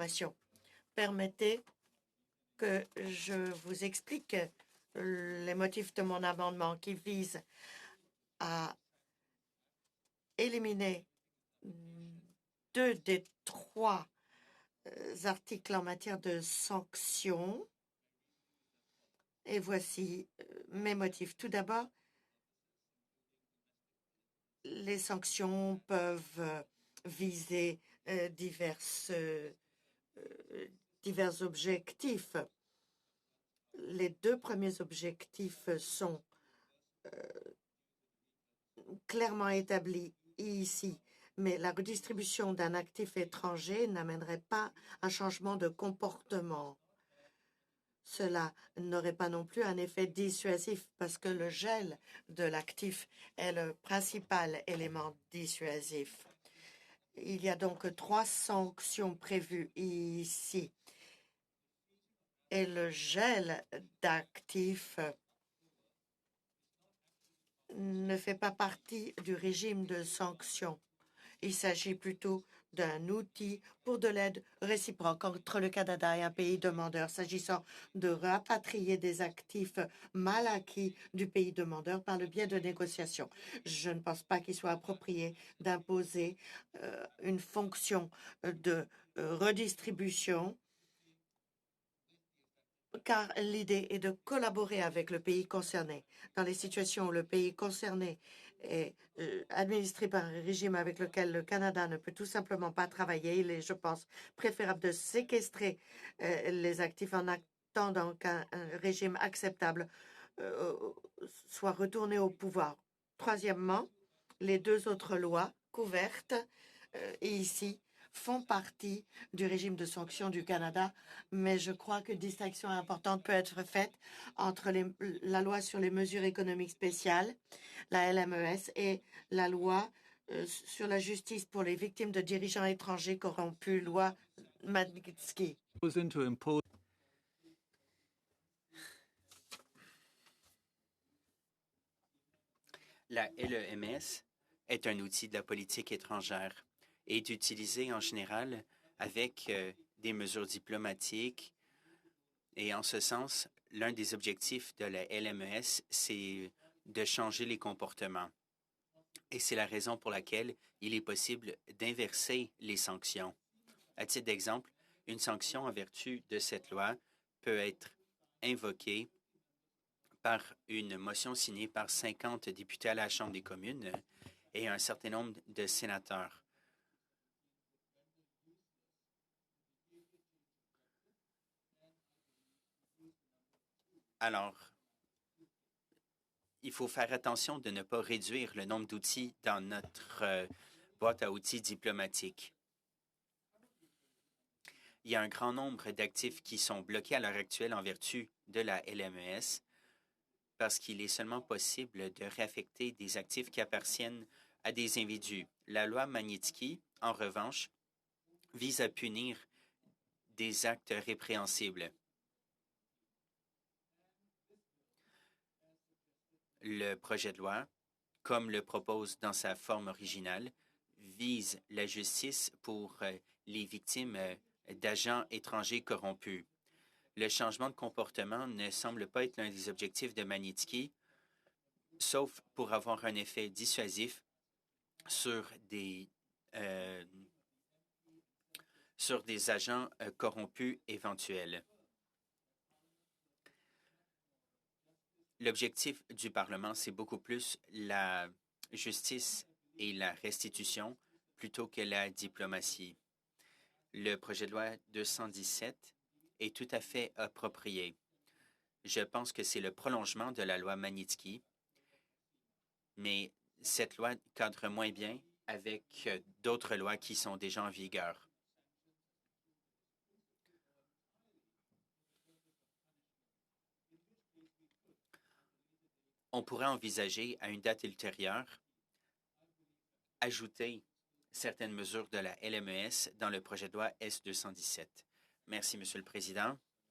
d'information. Permettez que je vous explique les motifs de mon amendement qui vise à éliminer 2 des 3 articles en matière de sanctions. Et voici mes motifs. Tout d'abord, les sanctions peuvent viser divers objectifs. Les 2 premiers objectifs sont clairement établis ici, mais la redistribution d'un actif étranger n'amènerait pas un changement de comportement. Cela n'aurait pas non plus un effet dissuasif parce que le gel de l'actif est le principal élément dissuasif. Il y a donc 3 sanctions prévues ici. Et le gel d'actifs ne fait pas partie du régime de sanctions. Il s'agit plutôt d'un outil pour de l'aide réciproque entre le Canada et un pays demandeur s'agissant de rapatrier des actifs mal acquis du pays demandeur par le biais de négociations. Je ne pense pas qu'il soit approprié d'imposer une fonction de redistribution car l'idée est de collaborer avec le pays concerné. Dans les situations où le pays concerné est administré par un régime avec lequel le Canada ne peut tout simplement pas travailler, il est, je pense, préférable de séquestrer les actifs en attendant qu'un régime acceptable soit retourné au pouvoir. Troisièmement, les 2 autres lois couvertes ici font partie du régime de sanctions du Canada, mais je crois qu'une distinction importante peut être faite entre la loi sur les mesures économiques spéciales, la LMES, et la loi sur la justice pour les victimes de dirigeants étrangers corrompus, loi Magnitsky. La LEMS est un outil de la politique étrangère et est utilisé en général avec des mesures diplomatiques. Et en ce sens, l'un des objectifs de la LMES, c'est de changer les comportements. Et c'est la raison pour laquelle il est possible d'inverser les sanctions. À titre d'exemple, une sanction en vertu de cette loi peut être invoquée par une motion signée par 50 députés à la Chambre des communes et un certain nombre de sénateurs. Alors, il faut faire attention de ne pas réduire le nombre d'outils dans notre boîte à outils diplomatique. Il y a un grand nombre d'actifs qui sont bloqués à l'heure actuelle en vertu de la LMES parce qu'il est seulement possible de réaffecter des actifs qui appartiennent à des individus. La loi Magnitsky, en revanche, vise à punir des actes répréhensibles. Le projet de loi, comme le propose dans sa forme originale, vise la justice pour les victimes d'agents étrangers corrompus. Le changement de comportement ne semble pas être l'un des objectifs de Magnitsky, sauf pour avoir un effet dissuasif sur des agents corrompus éventuels. L'objectif du Parlement, c'est beaucoup plus la justice et la restitution plutôt que la diplomatie. Le projet de loi 217 est tout à fait approprié. Je pense que c'est le prolongement de la loi Magnitsky, mais cette loi cadre moins bien avec d'autres lois qui sont déjà en vigueur. On pourrait envisager à une date ultérieure ajouter certaines mesures de la LMES dans le projet de loi S-217. Merci, Monsieur le Président.